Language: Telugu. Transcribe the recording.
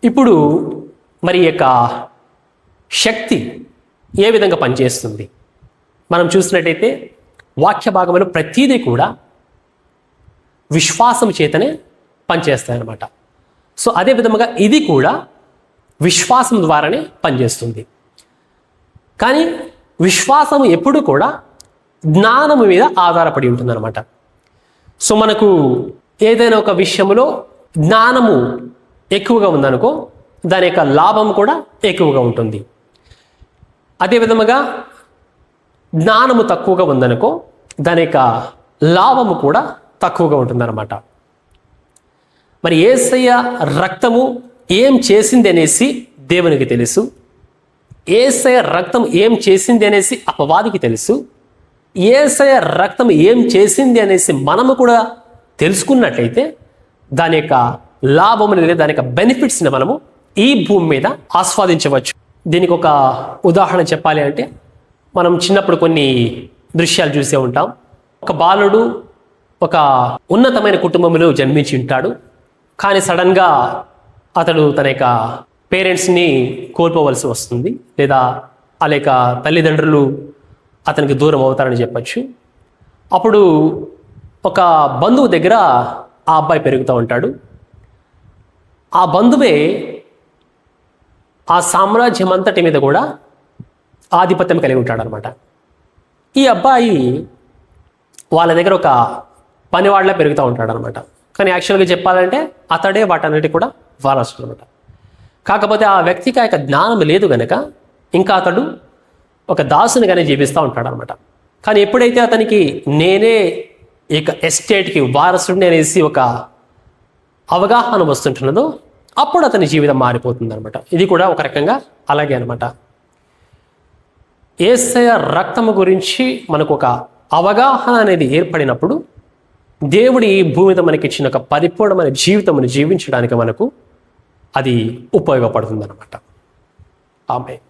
ఇప్పుడు మరి యొక్క శక్తి ఏ విధంగా పనిచేస్తుంది మనం చూసినట్టయితే వాక్య భాగంలో ప్రతిదీ కూడా విశ్వాసం చేతనే పనిచేస్తాయన్నమాట. సో అదే విధముగా ఇది కూడా విశ్వాసం ద్వారానే పనిచేస్తుంది. కానీ విశ్వాసము ఎప్పుడు కూడా జ్ఞానము మీద ఆధారపడి ఉంటుందన్నమాట. సో మనకు ఏదైనా ఒక విషయంలో జ్ఞానము ఎక్కువగా ఉందనుకో దాని యొక్క లాభం కూడా ఎక్కువగా ఉంటుంది. అదే విధముగా జ్ఞానము తక్కువగా ఉందనుకో దాని యొక్క లాభము కూడా తక్కువగా ఉంటుందన్నమాట. మరి యేసయ్య రక్తము ఏం చేసింది అనేసి దేవునికి తెలుసు. యేసయ్య రక్తం ఏం చేసింది అనేసి అపవాదికి తెలుసు. యేసయ్య రక్తం ఏం చేసింది అనేసి మనము కూడా తెలుసుకున్నట్లయితే దాని యొక్క లాభం అనేది దాని యొక్క బెనిఫిట్స్ని మనము ఈ భూమి మీద ఆస్వాదించవచ్చు. దీనికి ఒక ఉదాహరణ చెప్పాలి అంటే మనం చిన్నప్పుడు కొన్ని దృశ్యాలు చూసే ఉంటాం. ఒక బాలుడు ఒక ఉన్నతమైన కుటుంబంలో జన్మించి ఉంటాడు. కానీ సడన్గా అతడు తన యొక్క పేరెంట్స్ని కోల్పోవలసి వస్తుంది, లేదా ఆ లేక తల్లిదండ్రులు అతనికి దూరం అవుతారని చెప్పచ్చు. అప్పుడు ఒక బంధువు దగ్గర ఆ అబ్బాయి పెరుగుతూ ఉంటాడు. ఆ బంధువే ఆ సామ్రాజ్యం అంతటి మీద కూడా ఆధిపత్యం కలిగి ఉంటాడనమాట. ఈ అబ్బాయి వాళ్ళ దగ్గర ఒక పనివాళ్ళ పెరుగుతూ ఉంటాడనమాట. కానీ యాక్చువల్గా చెప్పాలంటే అతడే వాటన్నిటి కూడా వారసుడు అనమాట. కాకపోతే ఆ వ్యక్తికి ఆ యొక్క జ్ఞానం లేదు గనక ఇంకా అతడు ఒక దాసునిగానే జీవిస్తూ ఉంటాడనమాట. కానీ ఎప్పుడైతే అతనికి నేనే ఇక ఎస్టేట్కి వారసుడిని అనేసి ఒక అవగాహన వస్తుంటున్నదో అప్పుడు అతని జీవితం మారిపోతుంది అనమాట. ఇది కూడా ఒక రకంగా అలాగే అనమాట. యేసయ్య రక్తము గురించి మనకు ఒక అవగాహన అనేది ఏర్పడినప్పుడు దేవుడి ఈ భూమి మీద మనకి ఇచ్చిన ఒక పరిపూర్ణమైన జీవితమును జీవించడానికి మనకు అది ఉపయోగపడుతుంది అనమాట. ఆమేన్.